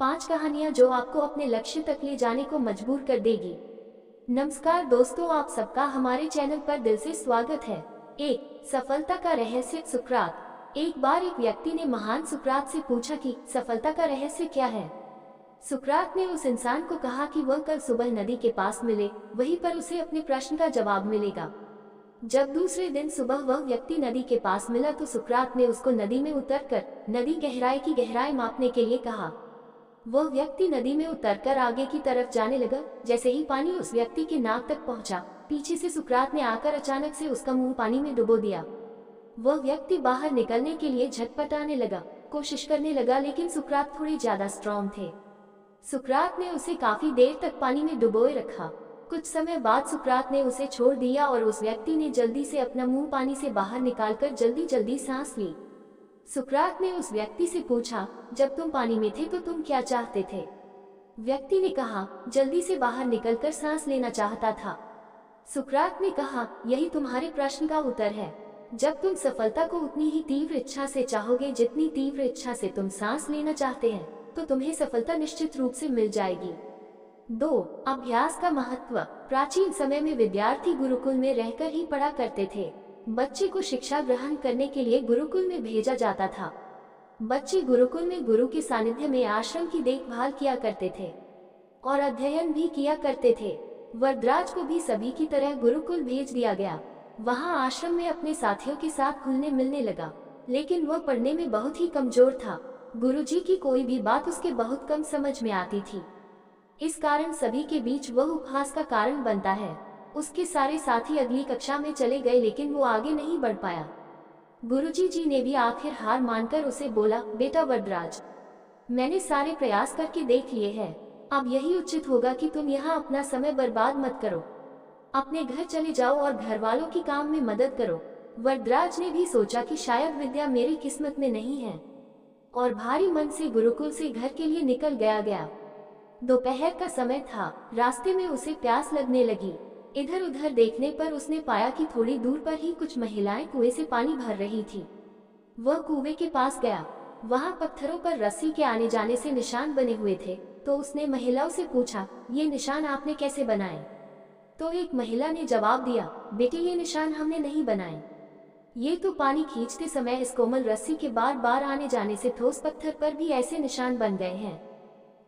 5 कहानियां जो आपको अपने लक्ष्य तक ले जाने को मजबूर कर देगी। नमस्कार दोस्तों, आप सबका हमारे चैनल पर दिल से स्वागत है। एक सफलता का रहस्य। सुकरात। एक बार एक व्यक्ति ने महान सुकरात से पूछा कि सफलता का रहस्य क्या है। सुकरात ने उस इंसान को कहा कि वह कल सुबह नदी के पास मिले, वहीं पर उसे अपने प्रश्न का जवाब मिलेगा। जब दूसरे दिन सुबह वह व्यक्ति नदी के पास मिला तो सुकरात ने उसको नदी में उतरकर नदी गहराई की गहराई मापने के लिए कहा। वह व्यक्ति नदी में उतरकर आगे की तरफ जाने लगा। जैसे ही पानी उस व्यक्ति के नाक तक पहुंचा, पीछे से सुकरात ने आकर अचानक से उसका मुंह पानी में डुबो दिया। वह व्यक्ति बाहर निकलने के लिए झटपटाने लगा, कोशिश करने लगा, लेकिन सुकरात थोड़े ज्यादा स्ट्रॉन्ग थे। सुकरात ने उसे काफी देर तक पानी में डुबोए रखा। कुछ समय बाद सुकरात ने उसे छोड़ दिया और उस व्यक्ति ने जल्दी से अपना मुंह पानी से बाहर निकालकर जल्दी जल्दी सांस ली। सुकरात ने उस व्यक्ति से पूछा, जब तुम पानी में थे तो तुम क्या चाहते थे? व्यक्ति ने कहा, जल्दी से बाहर निकलकर सांस लेना चाहता था। सुकरात ने कहा, यही तुम्हारे प्रश्न का उत्तर है। जब तुम सफलता को उतनी ही तीव्र इच्छा से चाहोगे जितनी तीव्र इच्छा से तुम सांस लेना चाहते हैं, तो तुम्हें सफलता निश्चित रूप से मिल जाएगी। 2. अभ्यास का महत्व। प्राचीन समय में विद्यार्थी गुरुकुल में रहकर ही पढ़ा करते थे। बच्चे को शिक्षा ग्रहण करने के लिए गुरुकुल में भेजा जाता था। बच्चे गुरुकुल में गुरु के सानिध्य में आश्रम की देखभाल किया करते थे और अध्ययन भी किया करते थे। वरदराज को भी सभी की तरह गुरुकुल भेज दिया गया। वहां आश्रम में अपने साथियों के साथ घुलने मिलने लगा, लेकिन वह पढ़ने में बहुत ही कमजोर था। गुरुजी की कोई भी बात उसके बहुत कम समझ में आती थी। इस कारण सभी के बीच वह उपहास का कारण बनता है। उसके सारे साथी अगली कक्षा में चले गए, लेकिन वो आगे नहीं बढ़ पाया। गुरुजी जी ने भी आखिर हार मानकर उसे बोला, बेटा वरदराज, मैंने सारे प्रयास करके देख लिए हैं। अब यही उचित होगा कि तुम यहाँ अपना समय बर्बाद मत करो। अपने घर चले जाओ और घर वालों की काम में मदद करो। वरदराज ने भी सोचा कि शायद विद्या मेरी किस्मत में नहीं है, और भारी मन से गुरुकुल से घर के लिए निकल गया। दोपहर का समय था। रास्ते में उसे प्यास लगने लगी। इधर उधर देखने पर उसने पाया कि थोड़ी दूर पर ही कुछ महिलाएं कुएं से पानी भर रही थी। वह कुएं के पास गया। वहां पत्थरों पर रस्सी के आने जाने से निशान बने हुए थे। तो उसने महिलाओं से पूछा, ये निशान आपने कैसे बनाए? तो एक महिला ने जवाब दिया, बेटी, ये निशान हमने नहीं बनाए। ये तो पानी खींचते समय इस कोमल रस्सी के बार बार आने जाने से ठोस पत्थर पर भी ऐसे निशान बन गए हैं।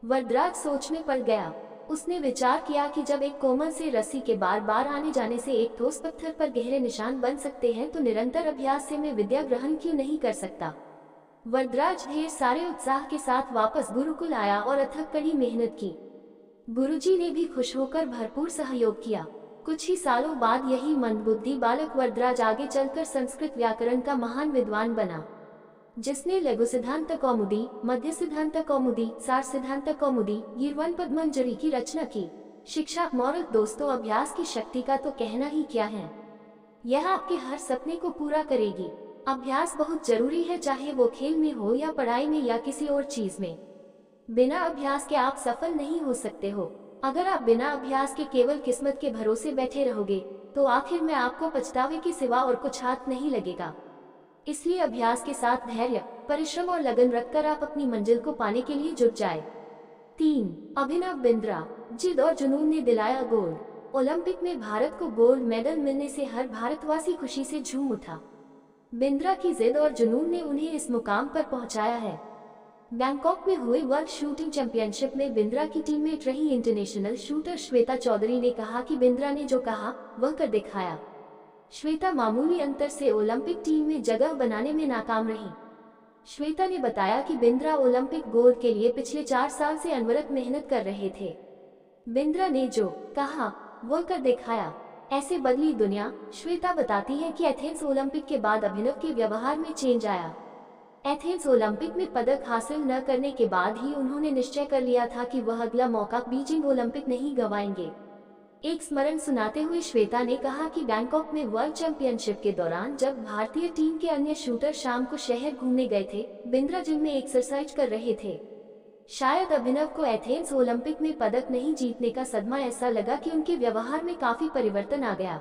वरदराज सोच में पड़ गया। उसने विचार किया कि जब एक कोमल से रस्सी के बार बार आने जाने से एक ठोस पत्थर पर गहरे निशान बन सकते हैं, तो निरंतर अभ्यास से मैं विद्या ग्रहण क्यों नहीं कर सकता। वरदराज ढेर सारे उत्साह के साथ वापस गुरुकुल आया और अथक कड़ी मेहनत की। गुरुजी ने भी खुश होकर भरपूर सहयोग किया। कुछ ही सालों बाद यही मंदबुद्धि बालक वरदराज आगे चलकर संस्कृत व्याकरण का महान विद्वान बना, जिसने लघु सिद्धांत कौमुदी, मध्य सिद्धांत कौमुदी, सार सिद्धांत कौमुदी, गीर्वाण पद्मंजरी की रचना की। शिक्षा मॉरल। दोस्तों, अभ्यास की शक्ति का तो कहना ही क्या है। यह आपके हर सपने को पूरा करेगी। अभ्यास बहुत जरूरी है, चाहे वो खेल में हो या पढ़ाई में या किसी और चीज में। बिना अभ्यास के आप सफल नहीं हो सकते हो। अगर आप बिना अभ्यास के केवल किस्मत के भरोसे बैठे रहोगे, तो आखिर में आपको पछतावे के सिवा और कुछ हाथ नहीं लगेगा। इसलिए अभ्यास के साथ धैर्य, परिश्रम और लगन रखकर आप अपनी मंजिल को पाने के लिए जुट जाए। 3. अभिनव बिंद्रा। जिद और जुनून ने दिलाया गोल्ड। ओलंपिक में भारत को गोल्ड मेडल मिलने से हर भारतवासी खुशी से झूम उठा। बिंद्रा की जिद और जुनून ने उन्हें इस मुकाम पर पहुंचाया है। बैंकॉक में हुए वर्ल्ड शूटिंग चैंपियनशिप में बिंद्रा की टीममेट रही इंटरनेशनल शूटर श्वेता चौधरी ने कहा कि बिंद्रा ने जो कहा वह कर दिखाया। श्वेता मामूली अंतर से ओलंपिक टीम में जगह बनाने में नाकाम रही। श्वेता ने बताया कि बिंद्रा ओलंपिक गोल्ड के लिए पिछले 4 साल से अनवरत मेहनत कर रहे थे। बिंद्रा ने जो कहा वो कर दिखाया। ऐसे बदली दुनिया। श्वेता बताती है कि एथेंस ओलंपिक के बाद अभिनव के व्यवहार में चेंज आया। एथेंस ओलंपिक में पदक हासिल न करने के बाद ही उन्होंने निश्चय कर लिया था कि वह अगला मौका बीजिंग ओलंपिक नहीं गंवाएंगे। एक स्मरण सुनाते हुए श्वेता ने कहा कि बैंकॉक में वर्ल्ड चैंपियनशिप के दौरान जब भारतीय टीम के अन्य शूटर शाम को शहर घूमने गए थे, बिंद्रा जिम में एक्सरसाइज कर रहे थे। शायद अभिनव को एथेंस ओलंपिक में पदक नहीं जीतने का सदमा ऐसा लगा कि उनके व्यवहार में काफी परिवर्तन आ गया।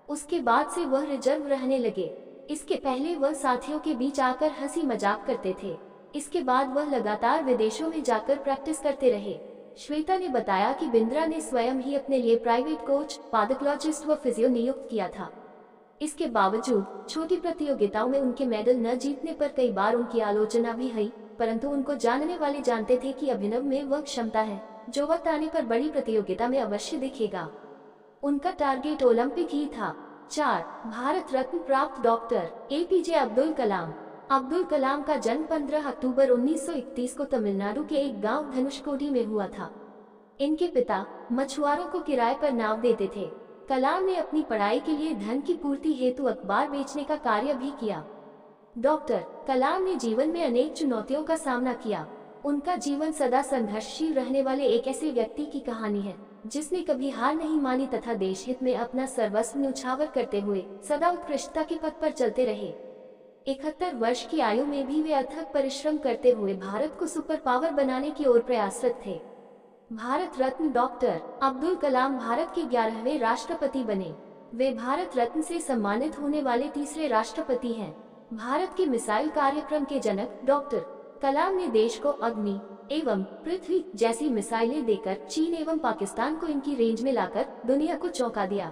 उसके बाद से वह रिजर्व रहने लगे। इसके पहले वह साथियों के बीच आकर हंसी मजाक करते थे। इसके बाद वह लगातार विदेशों में जाकर प्रैक्टिस करते रहे। श्वेता ने बताया कि बिंद्रा ने स्वयं ही अपने लिए प्राइवेट कोच, पादोलॉजिस्ट व फिजियो नियुक्त किया था। इसके बावजूद छोटी प्रतियोगिताओं में उनके मेडल न जीतने पर कई बार उनकी आलोचना भी हुई, परंतु उनको जानने वाले जानते थे कि अभिनव में वह क्षमता है जो वक्त आने पर बड़ी प्रतियोगिता में अवश्य दिखेगा। उनका टारगेट ओलंपिक ही था। 4. भारत रत्न प्राप्त डॉक्टर APJ अब्दुल कलाम। अब्दुल कलाम का जन्म 15 अक्टूबर 1931 को तमिलनाडु के एक गांव धनुषकोडी में हुआ था। इनके पिता मछुआरों को किराए पर नाव देते थे। कलाम ने अपनी पढ़ाई के लिए धन की पूर्ति हेतु अखबार बेचने का कार्य भी किया। डॉक्टर कलाम ने जीवन में अनेक चुनौतियों का सामना किया। उनका जीवन सदा संघर्षशील रहने वाले एक ऐसे व्यक्ति की कहानी है जिसने कभी हार नहीं मानी तथा देश हित में अपना सर्वस्व न्यौछावर करते हुए सदा उत्कृष्टता के पथ पर चलते रहे। 71 वर्ष की आयु में भी वे अथक परिश्रम करते हुए भारत को सुपर पावर बनाने की ओर प्रयासरत थे। भारत रत्न डॉक्टर अब्दुल कलाम भारत के 11वें राष्ट्रपति बने। वे भारत रत्न से सम्मानित होने वाले तीसरे राष्ट्रपति हैं। भारत के मिसाइल कार्यक्रम के जनक डॉक्टर कलाम ने देश को अग्नि एवं पृथ्वी जैसी मिसाइलें देकर चीन एवं पाकिस्तान को इनकी रेंज में लाकर दुनिया को चौंका दिया।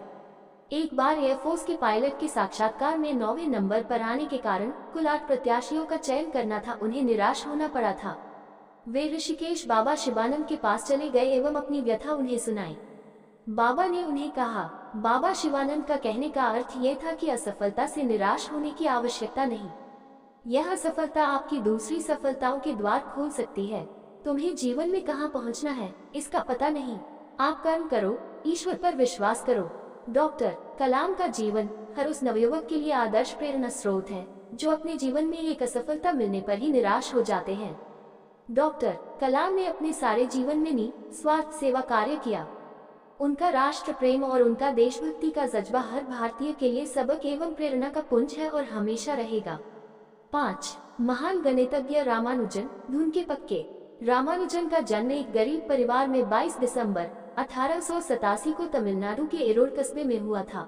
एक बार एयरफोर्स के पायलट के साक्षात्कार में 9वें नंबर पर आने के कारण कुल 8 प्रत्याशियों का चयन करना था, उन्हें निराश होना पड़ा था। वे ऋषिकेश बाबा शिवानंद के पास चले गए एवं अपनी व्यथा उन्हें सुनाई। बाबा ने उन्हें कहा, बाबा शिवानंद का कहने का अर्थ ये था कि असफलता से निराश होने की आवश्यकता नहीं। यह सफलता आपकी दूसरी सफलताओं के द्वार खोल सकती है। तुम्हें जीवन में कहाँ पहुँचना है इसका पता नहीं। आप कर्म करो, ईश्वर पर विश्वास करो। डॉक्टर कलाम का जीवन हर उस नवयुवक के लिए आदर्श प्रेरणा स्रोत है जो अपने जीवन में एक असफलता मिलने पर ही निराश हो जाते हैं। डॉक्टर कलाम ने अपने सारे जीवन में निस्वार्थ सेवा कार्य किया। उनका राष्ट्र प्रेम और उनका देशभक्ति का जज्बा हर भारतीय के लिए सबक एवं प्रेरणा का पुंज है और हमेशा रहेगा। 5. महान गणितज्ञ रामानुजन। धुन के पक्के। रामानुजन का जन्म एक गरीब परिवार में 22 दिसंबर 1887 को तमिलनाडु के एरोड कस्बे में हुआ था।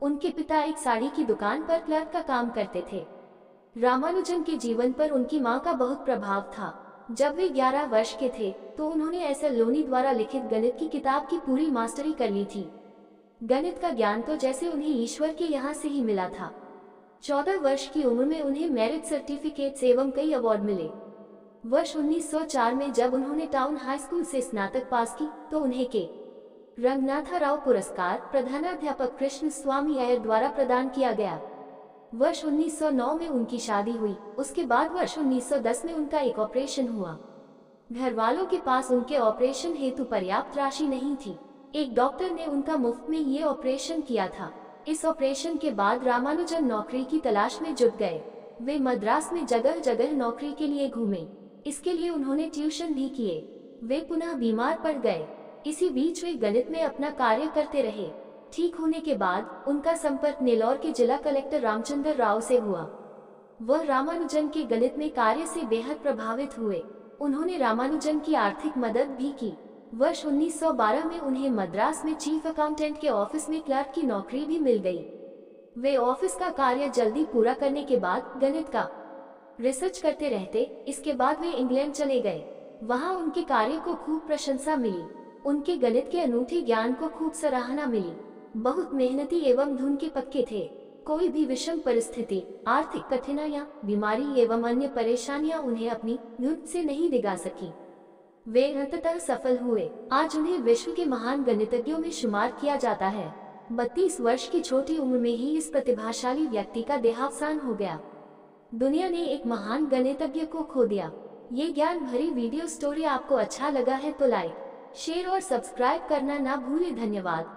उनके पिता एक साड़ी की दुकान पर क्लर्क का काम करते थे। रामानुजन के जीवन पर उनकी मां का बहुत प्रभाव था। जब वे 11 वर्ष के थे तो उन्होंने एस.एल. लोनी द्वारा लिखित गणित की किताब की पूरी मास्टरी कर ली थी। गणित का ज्ञान तो जैसे उन्हें ईश्वर के यहाँ से ही मिला था। 14 वर्ष की उम्र में उन्हें मेरिट सर्टिफिकेट्स एवं कई अवार्ड मिले। वर्ष 1904 में जब उन्होंने टाउन हाई स्कूल से स्नातक पास की तो उन्हें के रंगनाथा राव पुरस्कार प्रधानाध्यापक कृष्ण स्वामी अय्यर द्वारा प्रदान किया गया। वर्ष 1909 में उनकी शादी हुई। उसके बाद वर्ष 1910 में उनका एक ऑपरेशन हुआ। घर वालों के पास उनके ऑपरेशन हेतु पर्याप्त राशि नहीं थी। एक डॉक्टर ने उनका मुफ्त में ये ऑपरेशन किया था। इस ऑपरेशन के बाद रामानुजन नौकरी की तलाश में जुट गए। वे मद्रास में जगह जगह नौकरी के लिए घूमे। इसके लिए उन्होंने ट्यूशन भी किए। वे पुनः बीमार पड़ गए। इसी बीच वे गणित में अपना कार्य करते रहे। ठीक होने के बाद उनका संपर्क नेल्लोर के जिला कलेक्टर रामचंद्र राव से हुआ। वह रामानुजन के गणित में कार्य से बेहद प्रभावित हुए। उन्होंने रामानुजन की आर्थिक मदद भी की। वर्ष 1912 में उन्हें मद्रास में चीफ अकाउंटेंट के ऑफिस में क्लर्क की नौकरी भी मिल गई। वे ऑफिस का कार्य जल्दी पूरा करने के बाद गणित का रिसर्च करते रहते। इसके बाद वे इंग्लैंड चले गए। वहां उनके कार्य को खूब प्रशंसा मिली। उनके गणित के अनूठे ज्ञान को खूब सराहना मिली। बहुत मेहनती एवं धुन के पक्के थे। कोई भी विषम परिस्थिति, आर्थिक कठिनाइयां, बीमारी एवं अन्य परेशानियां उन्हें अपनी धुन से नहीं डिगा सकी। वे अंततः सफल हुए। आज उन्हें विश्व के महान गणितज्ञों में शुमार किया जाता है। 32 वर्ष की छोटी उम्र में ही इस प्रतिभाशाली व्यक्ति का देहावसान हो गया। दुनिया ने एक महान गणितज्ञ को खो दिया। ये ज्ञान भरी वीडियो स्टोरी आपको अच्छा लगा है तो लाइक, शेयर और सब्सक्राइब करना ना भूलें। धन्यवाद।